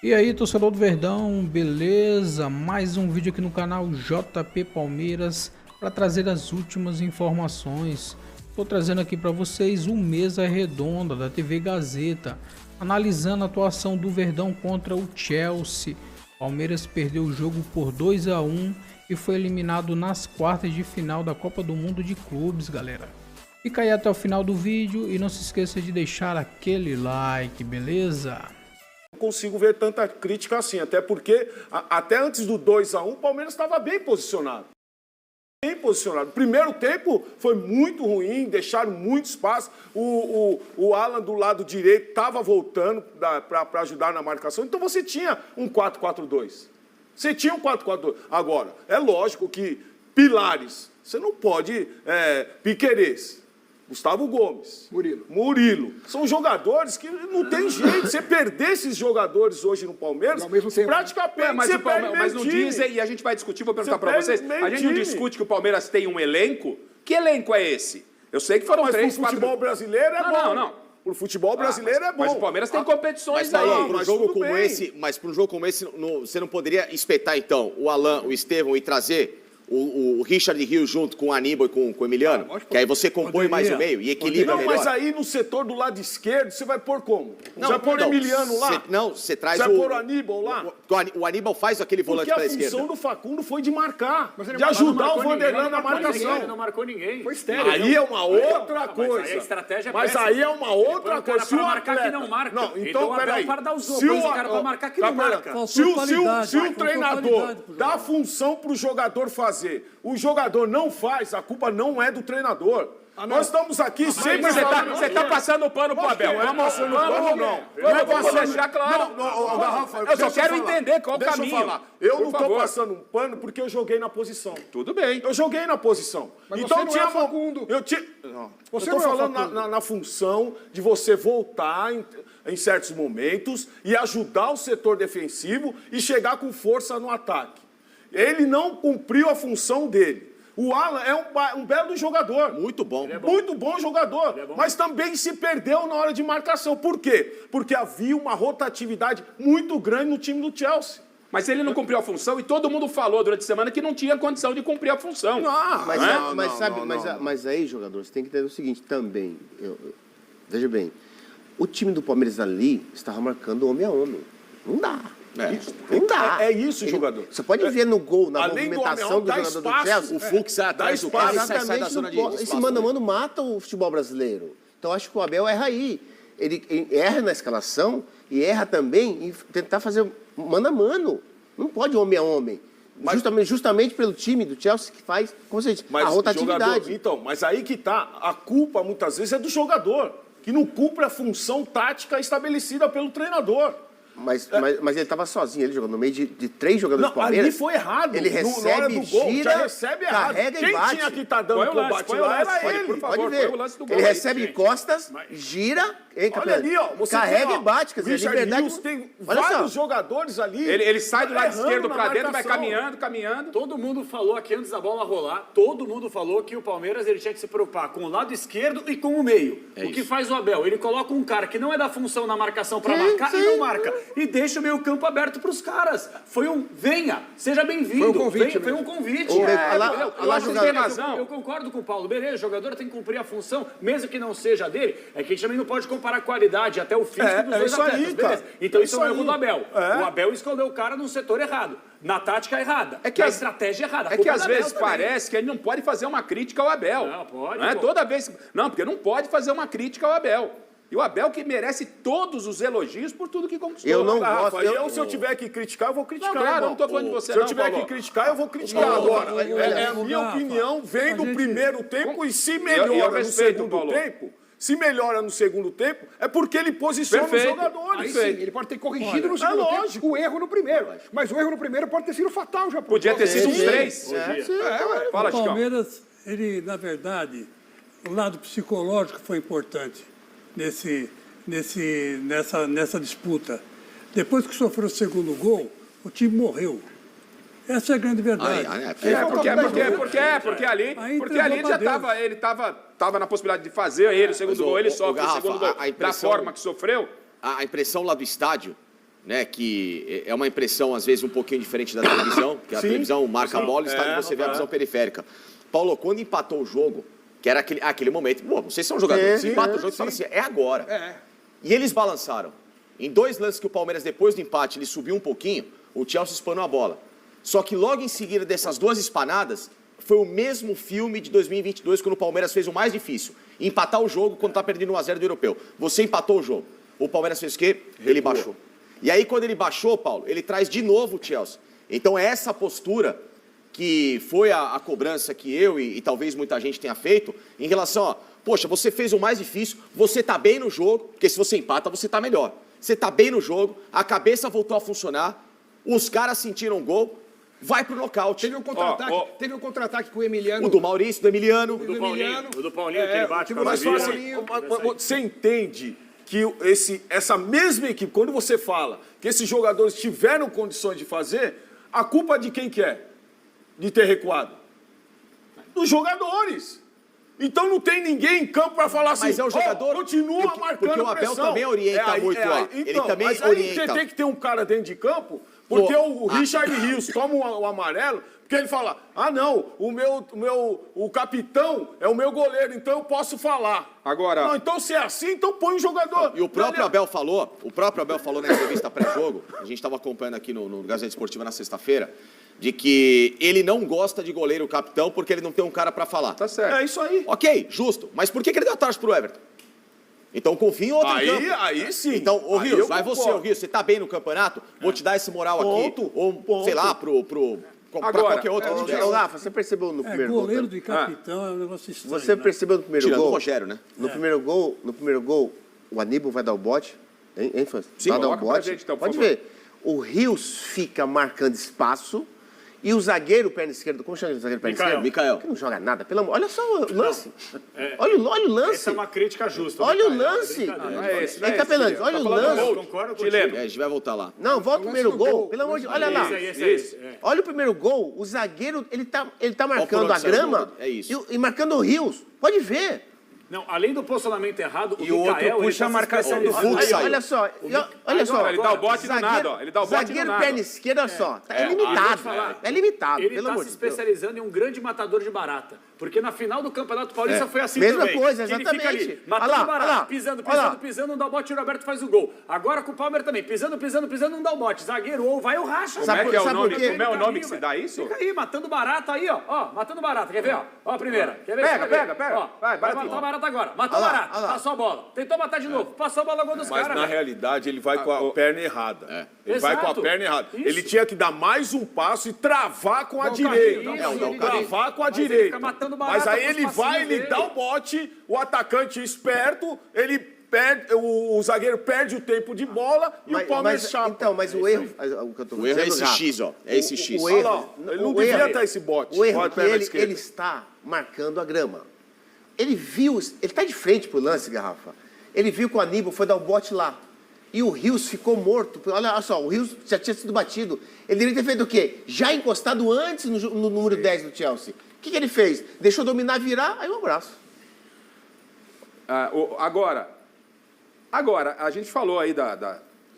E aí, torcedor do Verdão, beleza? Mais um vídeo aqui no canal JP Palmeiras para trazer as últimas informações. Estou trazendo aqui para vocês o Mesa Redonda da TV Gazeta, analisando a atuação do Verdão contra o Chelsea. Palmeiras perdeu o jogo por 2-1 e foi eliminado nas quartas de final da Copa do Mundo de Clubes, galera. Fica aí até o final do vídeo e não se esqueça de deixar aquele like, beleza? Não consigo ver tanta crítica assim, até porque até antes do 2-1 o Palmeiras estava bem posicionado. Primeiro tempo foi muito ruim, deixaram muito espaço. O Alan do lado direito estava voltando para ajudar na marcação. Então você tinha um 4-4-2. Você tinha um 4-4-2. Agora, é lógico que pilares, você não pode Piquerez, Gustavo Gomes, Murilo. São jogadores que não tem jeito. Você perder esses jogadores hoje no Palmeiras, praticamente você perde meio mas não time. dizem, e a gente vai discutir, vou perguntar para vocês, a gente não discute que o Palmeiras tem um elenco? Que elenco é esse? Eu sei que foram Mas três, pro futebol brasileiro é bom. Não. Pro futebol brasileiro é bom. Mas o Palmeiras tem competições mas aí. para um jogo como esse, mas para um jogo como esse, você não poderia espetar então o Alan, o Estevão e trazer o Richard Rios junto com o Aníbal e com o Emiliano? Que aí você compõe mais o meio e equilibra melhor. Mas aí no setor do lado esquerdo você vai pôr como? Você vai pôr o Emiliano lá? Você traz você vai pôr o Aníbal lá? O Aníbal faz aquele volante para a esquerda. Porque a função do Facundo foi de marcar, de ajudar o Vanderlan na marcação. Ele não marcou ninguém. Foi estéreo. Aí é uma outra coisa. Mas aí a estratégia é Mas aí é uma outra coisa. Se o marcar que não marca. Não, então peraí. Para dar os outros, o cara para marcar que não marca. Se o treinador dá função para o jogador fazer, o jogador não faz, a culpa não é do treinador. Nós estamos aqui sempre... Você está passando o pano pro Abel. Não é passando pano, não. Vamos deixar claro. Eu só quero entender qual o caminho. Deixa eu falar. Eu não estou passando um pano porque eu joguei na posição. Tudo bem. Eu joguei na posição. Mas então você não é Facundo. Eu estou falando na função de você voltar em certos momentos e ajudar o setor defensivo e chegar com força no ataque. Ele não cumpriu a função dele. O Alan é um belo jogador. Muito bom. Muito bom jogador. Mas também se perdeu na hora de marcação. Por quê? Porque havia uma rotatividade muito grande no time do Chelsea. Mas ele não cumpriu a função e todo mundo falou durante a semana que não tinha condição de cumprir a função. Mas aí, jogador, você tem que entender o seguinte também. Veja bem, o time do Palmeiras ali estava marcando homem a homem. Não dá. Não dá. É isso, jogador. Você pode ver no gol, na Além movimentação do jogador do Chelsea. O fluxo atrás do cara e sai da zona de espaço. Esse mano a mano mata o futebol brasileiro. Então acho que o Abel erra aí. Ele erra na escalação e erra também em tentar fazer mano a mano. Não pode homem a homem. Justamente pelo time do Chelsea que faz, como você disse, a rotatividade. Mas aí que tá. A culpa muitas vezes é do jogador, que não cumpre a função tática estabelecida pelo treinador. Mas ele estava sozinho, ele jogou no meio de três jogadores do Palmeiras. Ali foi errado. Ele recebe, gira, carrega e bate. Quem tinha que estar dando combate lá era ele. Pode ver. Ele recebe costas, gira, olha ali, ó. Carrega e bate. Quer dizer, liberdade... Tem vários jogadores ali. Ele sai do lado esquerdo para dentro, vai caminhando. Todo mundo falou aqui antes da bola rolar, todo mundo falou que o Palmeiras ele tinha que se preocupar com o lado esquerdo e com o meio. O que faz o Abel? Ele coloca um cara que não é da função na marcação para marcar e não marca. E deixa o meio campo aberto para os caras. Foi venha, seja bem-vindo. Foi um convite. Eu concordo com o Paulo. Beleza, o jogador tem que cumprir a função, mesmo que não seja dele. É que a gente também não pode comparar qualidade até o físico dos dois atletas. Beleza. Então isso é um erro do Abel. O Abel escolheu o cara num setor errado, na tática errada, na estratégia errada. É que às vezes parece que ele não pode fazer uma crítica ao Abel. Não, pode. Não é toda vez. Não, porque não pode fazer uma crítica ao Abel. E o Abel que merece todos os elogios por tudo que conquistou. Eu não gosto. Se eu tiver que criticar, eu vou criticar. Não, claro, eu não estou falando de você, Se eu tiver que criticar, eu vou criticar. Agora, a minha opinião vem do primeiro tempo e se melhora no segundo tempo... Se melhora no segundo tempo, é porque ele posiciona os jogadores. Aí sim, ele pode ter corrigido no segundo tempo o erro no primeiro. Mas o erro no primeiro pode ter sido fatal já. Podia ter sido uns 3. Fala, Chicão. O Palmeiras, ele, na verdade, o lado psicológico foi importante nessa disputa. Depois que sofreu o segundo gol, o time morreu. Essa é a grande verdade. Porque ali ele estava na possibilidade de fazer o segundo gol, ele sofre o segundo gol da forma que sofreu. A impressão lá do estádio né, que é uma impressão, às vezes, um pouquinho diferente da televisão, porque a televisão marca a bola e está você vê a visão periférica. Paulo, quando empatou o jogo, que era aquele momento, pô, vocês são jogadores, empata o jogo e fala assim, é agora. E eles balançaram. Em 2 lances que o Palmeiras, depois do empate, ele subiu um pouquinho, o Chelsea espanou a bola. Só que logo em seguida dessas 2 espanadas, foi o mesmo filme de 2022, quando o Palmeiras fez o mais difícil, empatar o jogo quando está perdendo 1-0 do Europeu. Você empatou o jogo. O Palmeiras fez o quê? Ele baixou. E aí, quando ele baixou, Paulo, ele traz de novo o Chelsea. Então, é essa postura que foi a cobrança que eu e talvez muita gente tenha feito em relação a, poxa, você fez o mais difícil, você está bem no jogo, porque se você empata, você está melhor. Você está bem no jogo, a cabeça voltou a funcionar, os caras sentiram um gol, vai pro nocaute. Teve um contra-ataque com o Emiliano. O do Maurício, do Emiliano. O do Paulinho, que ele bate com a Mas você entende que essa mesma equipe, quando você fala que esses jogadores tiveram condições de fazer, a culpa de quem que é? De ter recuado? Dos jogadores. Então não tem ninguém em campo para falar assim, mas é o jogador, continua marcando porque o Abel pressão. também orienta muito lá. Então, ele também mas orienta. aí tem que ter um cara dentro de campo, porque o Richard Rios toma o amarelo, porque ele fala, ah não, o capitão é o meu goleiro, então eu posso falar. Agora... Não, então se é assim, então põe um jogador. E o próprio Abel falou na entrevista pré-jogo, a gente estava acompanhando aqui no Gazeta Esportiva na sexta-feira, de que ele não gosta de goleiro capitão porque ele não tem um cara para falar. Tá certo. É isso aí. Ok, justo. Mas por que ele deu atrás pro Everton? Então confia em outro em campo. Aí sim. Então, ô Aí Rios, eu vai concordo. você, ô Rios, você tá bem no campeonato? Vou te dar esse moral aqui. Ou, sei lá, pra qualquer outro. Rafa, você percebeu no primeiro gol? Goleiro de capitão é um negócio estranho. Você percebeu no primeiro Tirando gol? o Rogério, né? No primeiro gol, o Aníbal vai dar o bote. Hein, Fãs? Sim, vai dar o coloca pra bote. gente, então, por Pode favor. ver. O Rios fica marcando espaço e o zagueiro, perna esquerda, como chama o zagueiro perna esquerda? Micael. Que não joga nada, pelo amor. Olha só o lance. Olha o lance. Essa é uma crítica justa. Olha o lance. Não é Capelães, olha o lance. Concordo com Chileno. A gente vai voltar lá. Não, volta o primeiro gol. Pelo amor de Deus. Olha lá. Isso. Olha o primeiro gol. O zagueiro, ele tá marcando a grama É isso. e marcando o Rios. Pode ver. Não, além do posicionamento errado, E o outro puxa a marcação do Fux. Olha só. Ele dá o bote do nada, ó. Ele dá o bote do Zagueiro nada. perna esquerda, olha só. É limitado. É limitado, Ele pelo está amor se de Deus. especializando em um grande matador de barata. Porque na final do Campeonato Paulista foi assim Mesma também. coisa, Que ele fica exatamente. ali, matando Olha lá, barata, olha lá. pisando, Olha lá. não dá o bote, o Roberto faz o gol. Agora com o Palmeiras também, pisando, não dá o bote. Zagueiro, ou vai ou racha. Como é que é o Sabe nome? por quê? Como é o nome que se dá isso? Fica aí, matando barata aí, ó. Matando barata. Quer ver, ó? Ó a primeira. Quer ver? Pega. Ó, Vai, matar a barata agora. Matou Olha a lá, barata. olha lá. Passou a bola. Tentou matar de novo. Passou a bola, gol dos Mas caras. na velho. realidade ele vai com a perna errada. Ele vai com a Exato. perna errada. Isso. Ele tinha que dar mais um passo e travar com a Dá um direita. carrinho, dá um Travar com a Mas ele direita. fica matando barata Mas aí com os ele vai, passinhos ele dele. dá o bote, o atacante esperto, ele perde, o zagueiro perde o tempo de bola e o Palmeiras chapa. Então, mas o erro... O que eu tô O erro é dizendo, esse Rafa, X, ó. É esse X. o Olha erro, lá, ele não o devia erro- dar esse bote. O erro é Bote que perna ele esquerda. está marcando a grama. Ele viu, ele está de frente pro lance, Garrafa. Ele viu que o Aníbal foi dar o bote lá. E o Rios ficou morto. Olha só, o Rios já tinha sido batido. Ele deveria ter feito o quê? Já encostado antes no número 10 do Chelsea. O que ele fez? Deixou dominar, virar, aí um abraço. Agora, a gente falou aí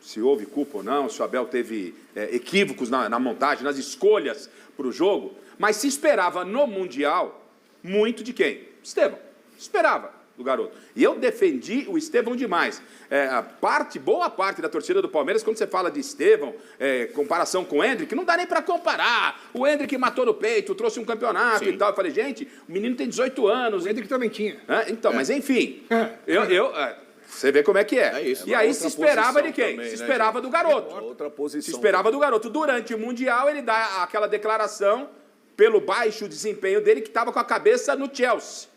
se houve culpa ou não, se o Abel teve equívocos na montagem, nas escolhas para o jogo, mas se esperava no Mundial muito de quem? Estevão. Esperava do garoto. E eu defendi o Estevão demais. Boa parte da torcida do Palmeiras, quando você fala de Estevão, comparação com o Endrick, não dá nem para comparar. O Endrick matou no peito, trouxe um campeonato e tal. Eu falei, gente, o menino tem 18 anos. O Hendrick também tinha. Então, mas enfim, você vê como é que é. isso. E aí Outra se esperava de posição quem? também, Se né, esperava do garoto. Outra posição. Se esperava do garoto. Durante o Mundial, ele dá aquela declaração pelo baixo desempenho dele, que estava com a cabeça no Chelsea.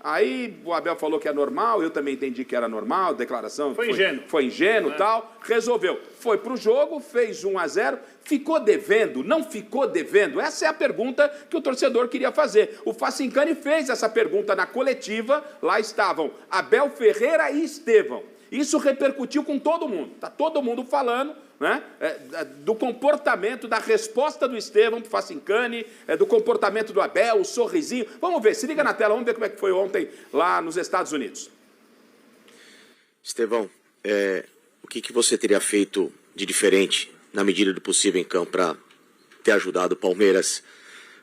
Aí o Abel falou que é normal, eu também entendi que era normal, declaração... Foi ingênuo. Foi ingênuo e tal, resolveu. Foi pro jogo, fez 1-0, ficou devendo, não ficou devendo? Essa é a pergunta que o torcedor queria fazer. O Facincani fez essa pergunta na coletiva, lá estavam Abel Ferreira e Estevão. Isso repercutiu com todo mundo, está todo mundo falando, né, do comportamento, da resposta do Estevão para o Facincani, do comportamento do Abel, o sorrisinho. Vamos ver, se liga na tela, vamos ver como é que foi ontem lá nos Estados Unidos. Estevão, o que você teria feito de diferente, na medida do possível em campo, para ter ajudado o Palmeiras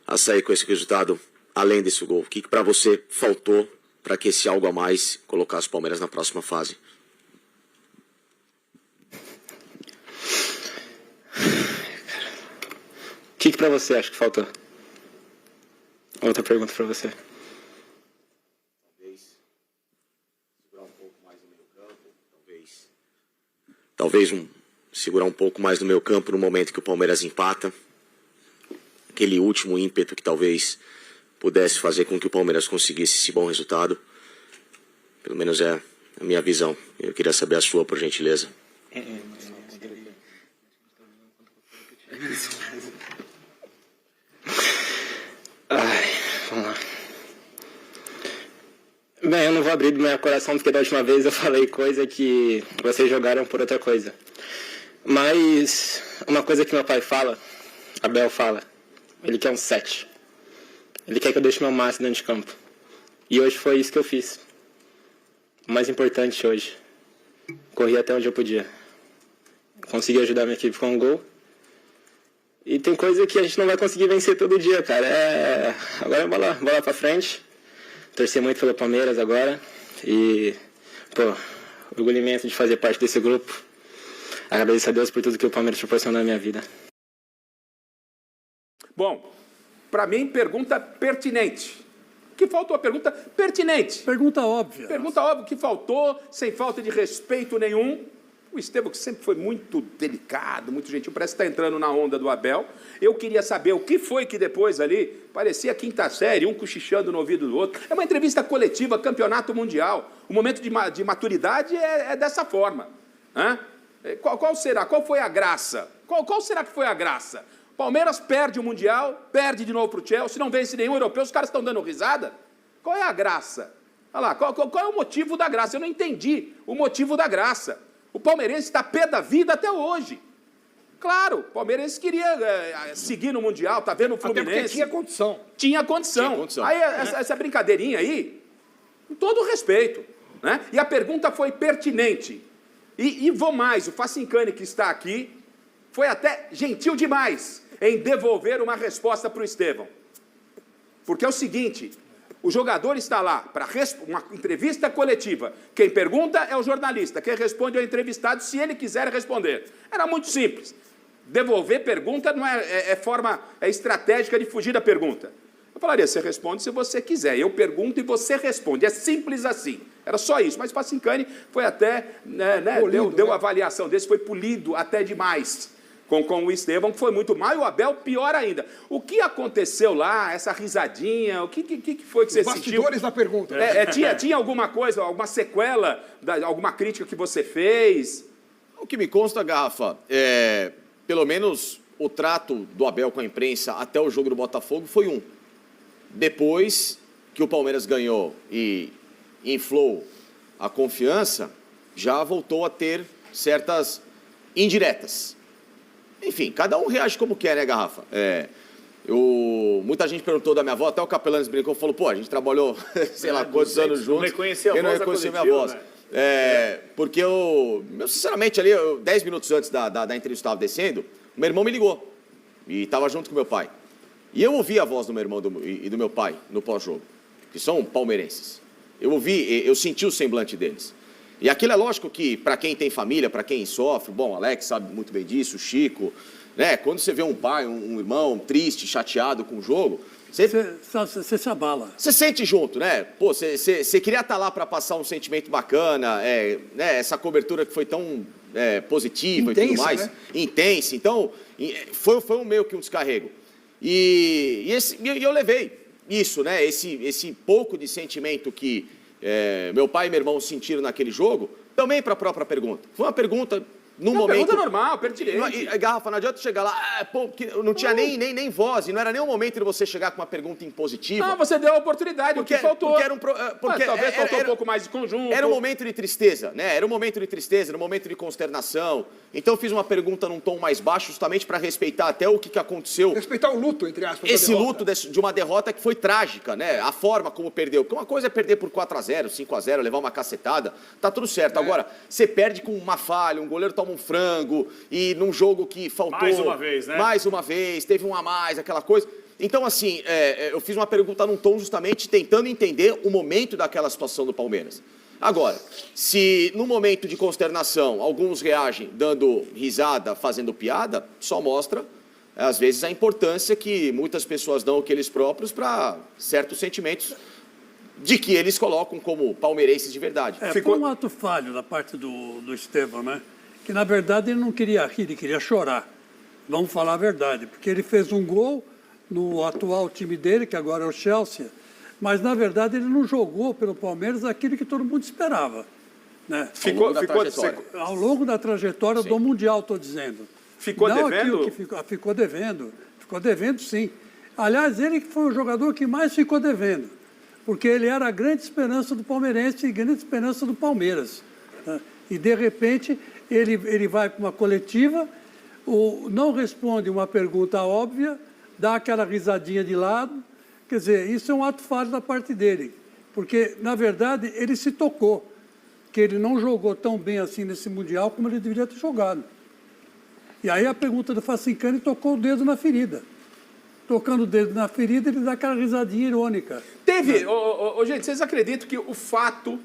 a sair com esse resultado além desse gol? O que para você faltou para que esse algo a mais colocasse o Palmeiras na próxima fase? O que para você acha que faltou? Outra pergunta para você. Talvez segurar um pouco mais no meio campo no momento que o Palmeiras empata. Aquele último ímpeto que talvez pudesse fazer com que o Palmeiras conseguisse esse bom resultado. Pelo menos é a minha visão. Eu queria saber a sua, por gentileza. Vamos lá. Bem, eu não vou abrir do meu coração porque da última vez eu falei coisa que vocês jogaram por outra coisa. Mas uma coisa que meu pai fala, Abel fala, ele quer um 7. Ele quer que eu deixe meu máximo dentro de campo. E hoje foi isso que eu fiz. O mais importante hoje. Corri até onde eu podia. Consegui ajudar minha equipe com um gol. E tem coisa que a gente não vai conseguir vencer todo dia, cara. Agora é bola pra frente. Torcer muito pelo Palmeiras agora. E, orgulho imenso de fazer parte desse grupo. Agradeço a Deus por tudo que o Palmeiras proporcionou na minha vida. Bom, para mim, pergunta pertinente. Que faltou a pergunta pertinente. Pergunta óbvia. Pergunta óbvia que faltou, sem falta de respeito nenhum. O Estevão, que sempre foi muito delicado, muito gentil, parece que está entrando na onda do Abel. Eu queria saber o que foi que depois ali parecia quinta série, um cochichando no ouvido do outro. É uma entrevista coletiva, campeonato mundial. O momento de maturidade é dessa forma. Qual será? Qual foi a graça? Qual será que foi a graça? Palmeiras perde o Mundial, perde de novo para o Chelsea, não vence nenhum europeu, os caras estão dando risada? Qual é a graça? Olha lá, qual é o motivo da graça? Eu não entendi o motivo da graça. O palmeirense está pé da vida até hoje. Claro, o palmeirense queria seguir no Mundial, tá vendo o Fluminense. Até porque tinha condição. Tinha condição. Aí essa brincadeirinha aí, com todo o respeito, né? E a pergunta foi pertinente. E vou mais, o Facincani que está aqui foi até gentil demais em devolver uma resposta para o Estevão. Porque é o seguinte, o jogador está lá para uma entrevista coletiva. Quem pergunta é o jornalista, quem responde é o entrevistado, se ele quiser responder. Era muito simples. Devolver pergunta não é forma estratégica de fugir da pergunta. Eu falaria, você responde se você quiser. Eu pergunto e você responde. É simples assim. Era só isso. Mas Facincani foi até, deu a avaliação desse, foi polido até demais com o Estevão, que foi muito mal, e o Abel pior ainda. O que aconteceu lá, essa risadinha, o que foi que você sentiu? Bastidores da pergunta. Tinha alguma coisa, alguma sequela, alguma crítica que você fez? O que me consta, Garrafa, pelo menos o trato do Abel com a imprensa até o jogo do Botafogo foi um. Depois que o Palmeiras ganhou e inflou a confiança, já voltou a ter certas indiretas. Enfim, cada um reage como quer, né, Garrafa? Muita gente perguntou da minha avó, até o Capelanes brincou, falou, a gente trabalhou, sei lá quantos anos juntos. Não reconhecia a voz, não reconhecia minha voz. Né? Porque eu, sinceramente, ali, 10 minutos antes da entrevista estava descendo, meu irmão me ligou e estava junto com meu pai. E eu ouvi a voz do meu irmão e do meu pai no pós-jogo, que são palmeirenses. Eu senti o semblante deles. E aquilo é lógico que, para quem tem família, para quem sofre, bom, Alex sabe muito bem disso, o Chico, né? Quando você vê um pai, um irmão triste, chateado com o jogo, você se abala. Você sente junto, né? Você queria estar lá para passar um sentimento bacana, né? Essa cobertura que foi tão positiva intensa, e tudo mais. Né? Intensa. Então, foi meio que um descarrego. E eu levei isso, né? Esse pouco de sentimento que meu pai e meu irmão sentiram naquele jogo, também para a própria pergunta. Foi uma pergunta num momento... Pergunta normal, pertinente. Garrafa, não adianta chegar lá, não tinha nem voz, e não era nem o momento de você chegar com uma pergunta impositiva. Não, você deu a oportunidade, porque faltou. Talvez faltou um pouco mais de conjunto. Era um momento de tristeza, né? Era um momento de tristeza, era um momento de consternação. Então eu fiz uma pergunta num tom mais baixo, justamente para respeitar até o que aconteceu. Respeitar o luto, entre aspas. Esse luto de uma derrota que foi trágica, né? A forma como perdeu. Porque uma coisa é perder por 4-0, 5-0, levar uma cacetada, tá tudo certo. Agora, você perde com uma falha, um goleiro toma toma um frango, e num jogo que faltou... Mais uma vez, né? Mais uma vez, teve um a mais, aquela coisa. Então, assim, eu fiz uma pergunta num tom justamente tentando entender o momento daquela situação do Palmeiras. Agora, se no momento de consternação alguns reagem dando risada, fazendo piada, só mostra, às vezes, a importância que muitas pessoas dão aqueles próprios para certos sentimentos de que eles colocam como palmeirenses de verdade. Foi um ato falho da parte do Estevão, né? Que, na verdade, ele não queria rir, ele queria chorar. Vamos falar a verdade, porque ele fez um gol no atual time dele, que agora é o Chelsea, mas, na verdade, ele não jogou pelo Palmeiras aquilo que todo mundo esperava. Né? Ao longo da trajetória do Mundial, estou dizendo. Ficou não devendo? Ficou devendo. Ficou devendo, sim. Aliás, ele que foi o jogador que mais ficou devendo, porque ele era a grande esperança do palmeirense e grande esperança do Palmeiras. Né? E, de repente, ele vai para uma coletiva, não responde uma pergunta óbvia, dá aquela risadinha de lado. Quer dizer, isso é um ato falho da parte dele, porque, na verdade, ele se tocou, que ele não jogou tão bem assim nesse Mundial como ele deveria ter jogado. E aí a pergunta do Facincani tocou o dedo na ferida. Tocando o dedo na ferida, ele dá aquela risadinha irônica. Teve, gente, vocês acreditam que o fato,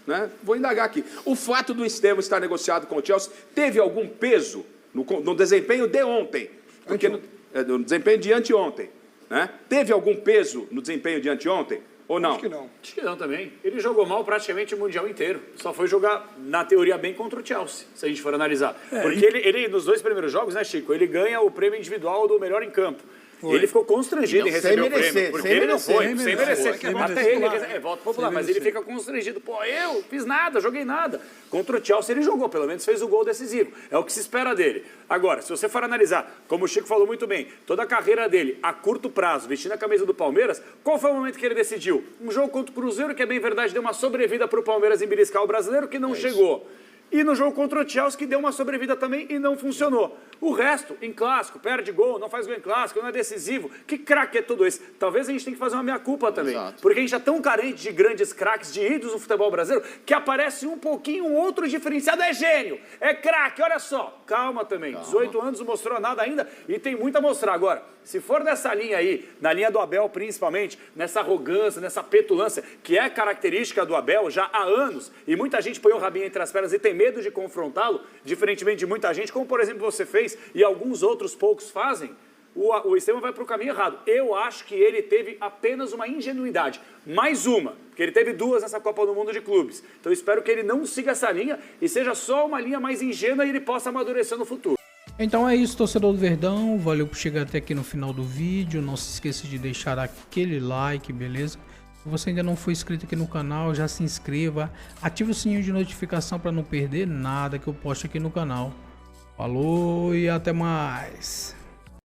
né, vou indagar aqui, o fato do Estevão estar negociado com o Chelsea teve algum peso no desempenho de ontem? Porque no desempenho de anteontem. Né? Teve algum peso no desempenho de anteontem? Ou não? Acho que não. Acho que não também. Ele jogou mal praticamente o Mundial inteiro. Só foi jogar, na teoria, bem contra o Chelsea, se a gente for analisar. Porque ele, nos 2 primeiros jogos, né, Chico, ele ganha o prêmio individual do melhor em campo. Ele ficou constrangido em receber o prêmio, porque ele não foi, sem merecer. Até ele, volta popular, mas ele fica constrangido. Pô, eu fiz nada, joguei nada. Contra o Chelsea ele jogou, pelo menos fez o gol decisivo. É o que se espera dele. Agora, se você for analisar, como o Chico falou muito bem, toda a carreira dele, a curto prazo, vestindo a camisa do Palmeiras, qual foi o momento que ele decidiu? Um jogo contra o Cruzeiro, que é bem verdade, deu uma sobrevida para o Palmeiras em beliscar o brasileiro, que não chegou. E no jogo contra o Chelsea, que deu uma sobrevida também e não funcionou. O resto, em clássico, perde gol, não faz gol em clássico, não é decisivo. Que craque é tudo isso? Talvez a gente tenha que fazer uma meia-culpa também. Exato. Porque a gente é tão carente de grandes craques, de ídolos do futebol brasileiro, que aparece um pouquinho, um outro diferenciado. É gênio, é craque, olha só. Calma também, 18 anos não mostrou nada ainda e tem muito a mostrar. Agora, se for nessa linha aí, na linha do Abel principalmente, nessa arrogância, nessa petulância, que é característica do Abel já há anos, e muita gente põe o rabinho entre as pernas e tem medo de confrontá-lo, diferentemente de muita gente, como por exemplo você fez e alguns outros poucos fazem, o Estevão vai para o caminho errado. Eu acho que ele teve apenas uma ingenuidade, mais uma, porque ele teve 2 nessa Copa do Mundo de Clubes. Então eu espero que ele não siga essa linha e seja só uma linha mais ingênua e ele possa amadurecer no futuro. Então é isso, torcedor do Verdão, valeu por chegar até aqui no final do vídeo, não se esqueça de deixar aquele like, beleza? Se você ainda não for inscrito aqui no canal, já se inscreva, ative o sininho de notificação para não perder nada que eu posto aqui no canal. Falou e até mais!